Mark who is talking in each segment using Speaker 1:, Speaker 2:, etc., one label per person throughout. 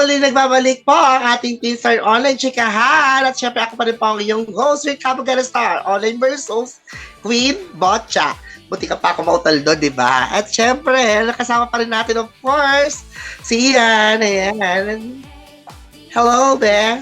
Speaker 1: muli nagbabalik po ang ating Teen Star Online Chikahan. At syempre ako pa rin po ang iyong host with Kabagana Star Online versus Queen Botcha. Buti ka pa ako mautal doon, di ba? At syempre, nakasama pa rin natin of course, si Ian. Ayan. Hello, Be.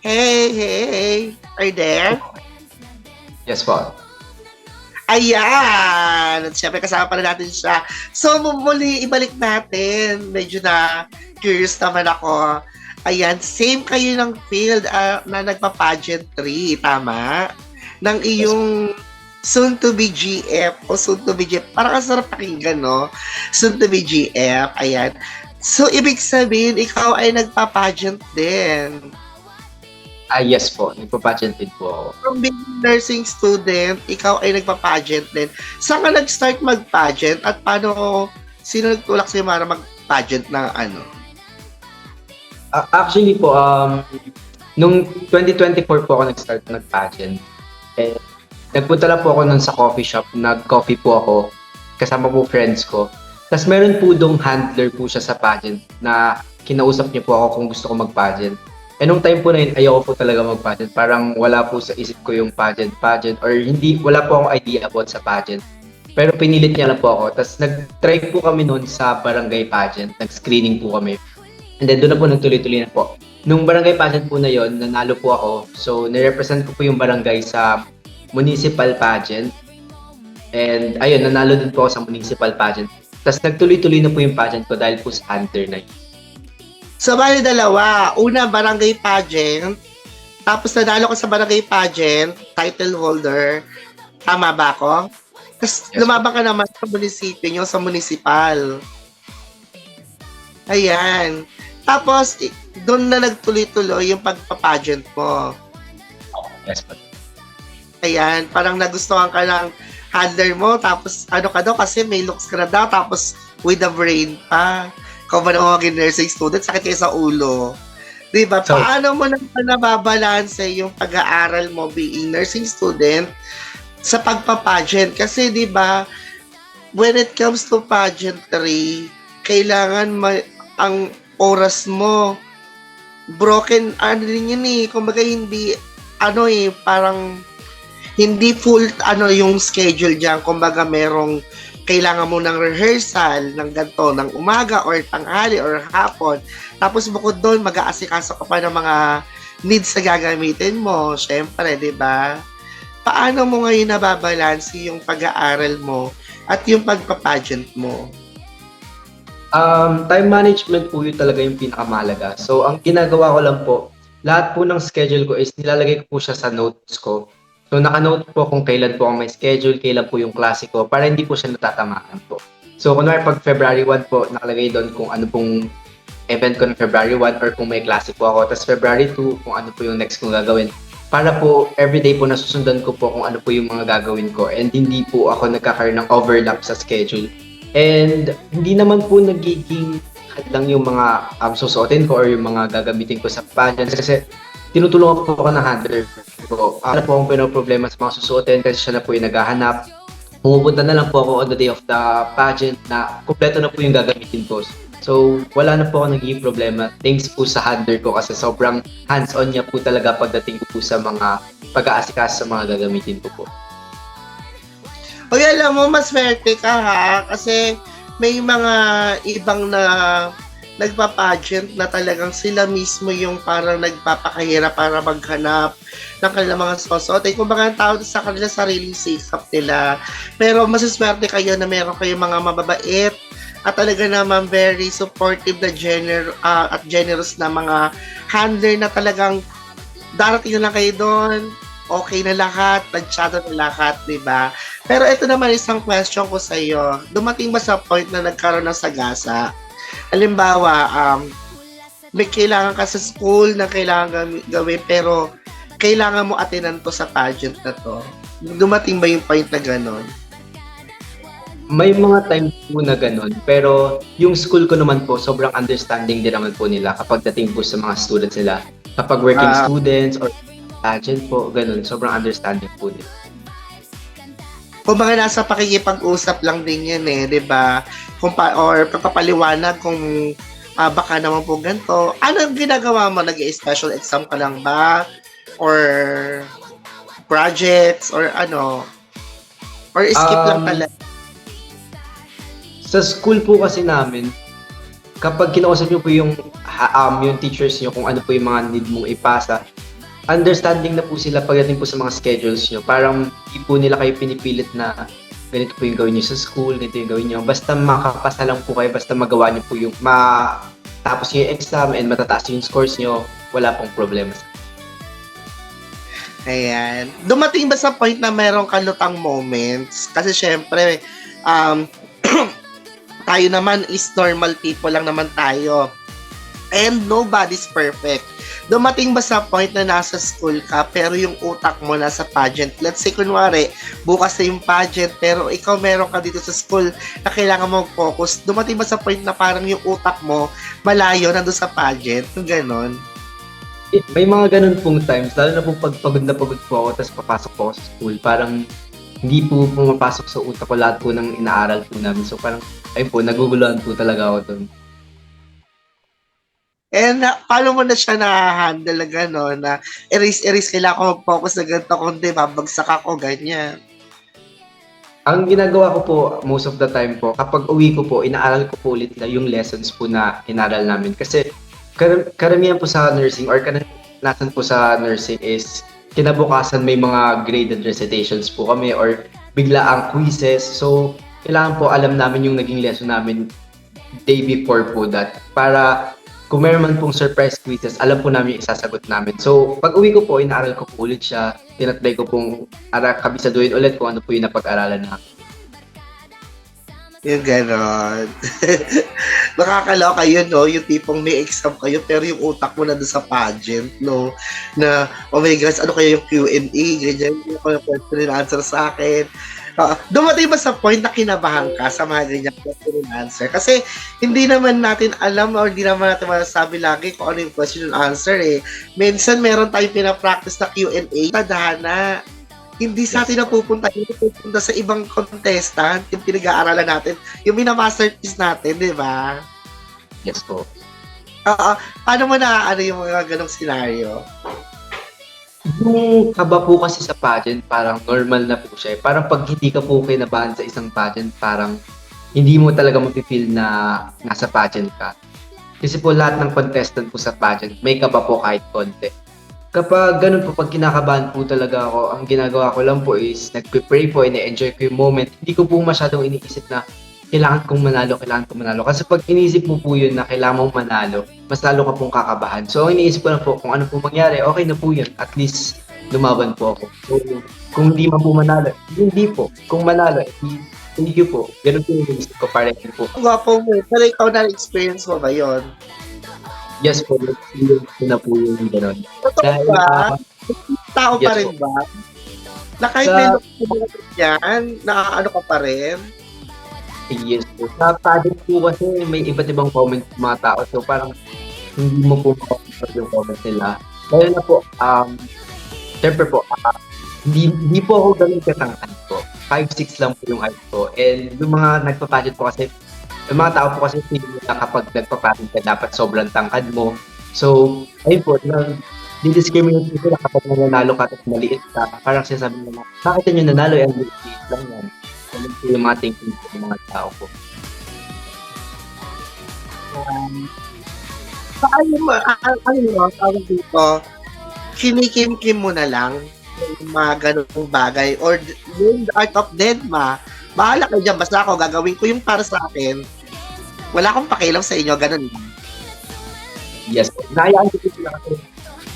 Speaker 1: Hey. Are you there?
Speaker 2: Yes po.
Speaker 1: Ayan! At syempre kasama pa rin natin siya. So, muli ibalik natin. Medyo na curious naman ako. Ayan, same kayo ng field na nagpa-pageantry, tama? Ng iyong soon-to-be GF o soon-to-be GF. Parang ang sarap pakinggan, no? Soon-to-be GF, ayan. So, ibig sabihin, ikaw ay nagpa-pageant din.
Speaker 2: Yes po. Nagpa-pageant din po ako.
Speaker 1: From being nursing student, ikaw ay nagpa-pageant din. Saan ka nag-start mag-pageant at sino nagtulak sa'yo para mag-pageant na ano?
Speaker 2: Actually po, nung 2024 po ako nag-start mag-pageant. Nagpunta lang po ako nun sa coffee shop. Nag-coffee po ako. Kasama po friends ko. Tapos meron po dong handler po siya sa pageant na kinausap niya po ako kung gusto ko mag-pageant. Nung time po na yun, ayoko po talaga mag-pageant. Parang wala po sa isip ko yung pageant or wala po akong idea about sa pageant. Pero pinilit niya lang po ako. Tapos nag-try po kami noon sa barangay pageant. Nag-screening po kami. And then doon na po nagtuloy-tuloy na po. Nung barangay pageant po na yon, nanalo po ako. So, nirepresent ko po yung barangay sa municipal pageant. And ayun, nanalo din po ako sa municipal pageant. Tapos nagtuloy-tuloy na po yung pageant ko dahil po sa under na yun.
Speaker 1: So, bali dalawa. Una, barangay pageant. Tapos, nanalo ko sa barangay pageant, title holder. Tama ba ako? Tapos,
Speaker 2: Yes,
Speaker 1: lumabang ka naman sa munisipyo nyo, sa municipal. Ayan. Tapos, doon na nagtuloy-tuloy yung pagpa-pageant mo.
Speaker 2: Yes po.
Speaker 1: Ayan. Parang nagustuhan ka ng handler mo. Tapos, ano ka daw, kasi may looks ka na daw. Tapos, with the brain pa. Kung ba naman maging nursing student, sakit kayo sa ulo. Diba?
Speaker 2: So,
Speaker 1: Paano mo nababalanse yung pag-aaral mo being nursing student sa pagpa-pageant? Kasi diba, when it comes to pageantry, kailangan ang oras mo broken, din yun eh. Kumbaga hindi, parang hindi full, yung schedule dyan. Kumbaga merong kailangan mo ng rehearsal ng ganito, ng umaga or tanghali or hapon. Tapos bukod doon, mag-aasikaso ka pa ng mga needs na gagamitin mo. Siyempre, di ba? Paano mo ngayon nababalansi yung pag-aaral mo at yung pagpa-pageant mo?
Speaker 2: Time management po yun talaga yung pinakamalaga. So, ang ginagawa ko lang po, lahat po ng schedule ko is nilalagay ko po siya sa notes ko. So, naka-note po kung kailan po ang may schedule, kailan po yung klase ko, para hindi po siya natatamaan po. So, kunwari pag February 1 po, nakalagay doon kung ano pong event ko ng February 1 or kung may klase po ako. Tapos February 2, kung ano po yung next kong gagawin. Para po, everyday po nasusundan ko po kung ano po yung mga gagawin ko and hindi po ako nagkakaroon ng overlap sa schedule. And hindi naman po nagiging hadlang yung mga susuotin ko or yung mga gagamitin ko sa pageant kasi tinutulungan po ako ng handler ko. Ano po akong pinoproblema sa mga susuotin kasi siya na po yung naghahanap. Pumupunta na lang po ako on the day of the pageant na kumpleto na po yung gagamitin ko. So, wala na po ako nagiging problema. Thanks po sa handler ko kasi sobrang hands-on niya po talaga pagdating po sa mga pag-aasikas sa mga gagamitin ko po.
Speaker 1: Uy, alam mo, mas swerte ka ha, kasi may mga ibang na nagpa-pageant na talagang sila mismo yung parang nagpapakahirap para maghanap ng kanilang mga susuotin. Kung mga tao sa kanila sariling sikap nila. Pero masaswerte kayo na meron kayong mga mababait at talaga naman very supportive na at generous na mga handler na talagang darating na lang kayo doon, okay na lahat, planchado na lahat, di ba? Pero ito naman isang question ko sa iyo. Dumating ba sa point na nagkaroon ng sagasa? Halimbawa, may kailangan ka sa school na kailangan gawin pero kailangan mo atinan to sa pageant na to. Dumating ba yung point na gano'n?
Speaker 2: May mga time po na ganun, pero yung school ko naman po, sobrang understanding din naman po nila kapag dating po sa mga students nila. Kapag working students or pageant po, ganun, sobrang understanding po din.
Speaker 1: Kumbaga nasa pakikipag-usap lang din yan eh, di ba? Or pagpapaliwanag kung baka naman po ganito. Ano ang ginagawa mo? Nag-special exam ka lang ba? Or projects? Or ano? Or skip lang
Speaker 2: Um,
Speaker 1: talaga?
Speaker 2: sa school po kasi namin, kapag kinausap niyo po yung teachers niyo kung ano po yung mga need mong ipasa, understanding na po sila pagdating po sa mga schedules niyo. Parang hindi po nila kayo pinipilit na ganito po yung gawin niyo sa school, ganito yung gawin niyo. Basta makapasa lang po kayo, basta magawa niyo po tapos yung exam and matataas yung scores niyo, wala pong problema.
Speaker 1: Ayan. Dumating ba sa point na mayroong kalutang moments? Kasi syempre, um, tayo naman is normal people lang naman tayo. And nobody's perfect. Dumating ba sa point na nasa school ka, pero yung utak mo nasa pageant? Let's say, kunwari, bukas na yung pageant, pero ikaw meron ka dito sa school na kailangan mo focus. Dumating ba sa point na parang yung utak mo malayo na doon sa pageant? Yung ganon.
Speaker 2: May mga ganun pong times, lalo na po pag pagod na pagod po ako, tapos papasok po ako sa school, parang hindi po pumapasok sa utak ko lahat po ng inaaral po namin. So parang, ayun po, naguguluhan po talaga ako doon.
Speaker 1: And paano mo na siya na-handle na gano'n, na erase, kailangan ko mag-focus na ganito, kundi babagsak ako, ganyan.
Speaker 2: Ang ginagawa ko po, most of the time po, kapag uwi ko po, inaaral ko po ulit na yung lessons po na inaral namin. Kasi karamihan po sa nursing or karanasan po sa nursing is kinabukasan may mga graded recitations po kami or bigla ang quizzes. So, kailangan po alam namin yung naging lesson namin day before po that. Para kung meron man pong surprise quizzes, alam po namin yung isasagot namin. So, pag uwi ko po, inaaral ko po ulit siya. Tinatry ko pong kabisaduhin ulit kung ano po yung napag-aralan namin.
Speaker 1: Yung gano'n. Nakakaloka yun, no? Yung tipong may exam kayo, pero yung utak mo na doon sa pageant, no? Na, oh my gosh, ano kaya yung Q&A? Ganyan, yung question and answer sa akin. Dumating ba sa point na kinabahan ka sa mga ganyan question and answer? Kasi hindi naman natin alam or hindi naman natin masasabi lagi kung ano yung question and answer eh. Minsan meron tayong pinapractice na Q&A, tadhana. Hindi sa atin napupunta, hindi pupunta sa ibang contestant, yung pinag-aaralan natin, yung minamasterpiece natin, di ba?
Speaker 2: Yes po.
Speaker 1: Paano mo na ano yung mga ganong scenario?
Speaker 2: Yung kaba po kasi sa pageant, parang normal na po siya. Parang pag hindi ka po kinabahan sa isang pageant, parang hindi mo talaga mapipil na nasa pageant ka. Kasi po lahat ng contestant po sa pageant, may kaba po kahit konti. Kapag ganun po, pag kinakabahan po talaga ako, ang ginagawa ko lang po is nagpe-pray po, ina-enjoy ko yung moment. Hindi ko po masyadong iniisip na kailangan kong manalo. Kasi pag inisip mo po yun na kailangan mong manalo, mas lalo ka pong kakabahan. So, iniisip ko na po kung ano po mangyari, okay na po yun. At least, lumaban po ako. So, kung hindi man po manalo, hindi po. Kung manalo, hindi po. Ganun po yung iniisip ko, parang po.
Speaker 1: Gwapo mo, pero ikaw na-experience mo ba yun?
Speaker 2: Yes po, experience ko na po yung ganun.
Speaker 1: Totoo
Speaker 2: Dahil,
Speaker 1: ba? Tao pa
Speaker 2: yes
Speaker 1: rin
Speaker 2: po.
Speaker 1: ba? Na kahit
Speaker 2: Sa-
Speaker 1: may look yan, nakaano ka pa rin?
Speaker 2: Yes po. Sa pageant po kasi may iba't ibang comments ng mga tao. So parang hindi mo po makakontrol yung comments nila. Kaya na po, syempre po, hindi po ako ganun katangkad po. 5'6" lang po yung height ko. And yung mga nagpa-pageant po kasi, yung mga tao po kasi hindi nila kapag nagpa-pageant ka, dapat sobrang tangkad mo. So, ayun po, di-discriminate sila kapag nanalo ka at maliit ka. Parang sinasabi nila, bakit yun yung nanalo? Ang liit lang yan. Ganun po yung mga thinking ng mga tao po.
Speaker 1: Paano mo, tawag dito, kinikim-kim mo na lang yung mga ganung bagay or yung the art of Denma, bahala kayo dyan, basta ako gagawin ko yung para sa akin. Wala akong pakialam sa inyo, ganun lang.
Speaker 2: Yes po. Nahayaan ko po sila kasi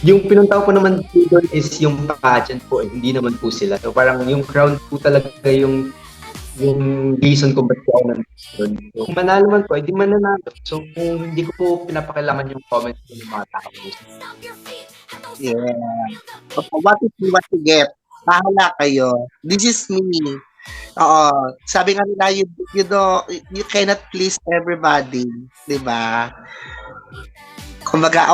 Speaker 2: yung pinunta ko po naman po doon is yung pageant po, hindi naman po sila. So parang yung crowd po talaga yung reason kung ba't ako nandun. So, kung manalo man po, hindi man nanalo. So kung hindi ko po pinapakilaman yung comments ng mga tao.
Speaker 1: Yeah. What is what you get? Bahala kayo. This is me. Oo. Sabi nga nila, you cannot please everybody. Diba? Kumbaga,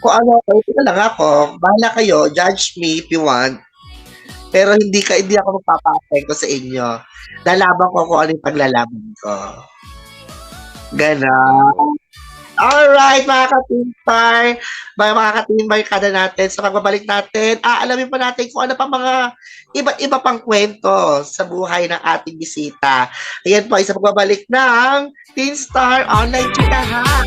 Speaker 1: kung ano, ito lang ako. Bahala kayo. Judge me if you want. Pero hindi ako magpapa-apekto sa inyo. Lalaban ko kung ano yung paglalaban ko. Ganon. Alright, mga ka-teambar, mga ka-teambar kada natin, sa pagbabalik natin, alamin pa natin kung ano pa mga iba't iba pang kwento sa buhay ng ating bisita. Ayan po, isa pagbabalik ng Teen Star Online Chikahan.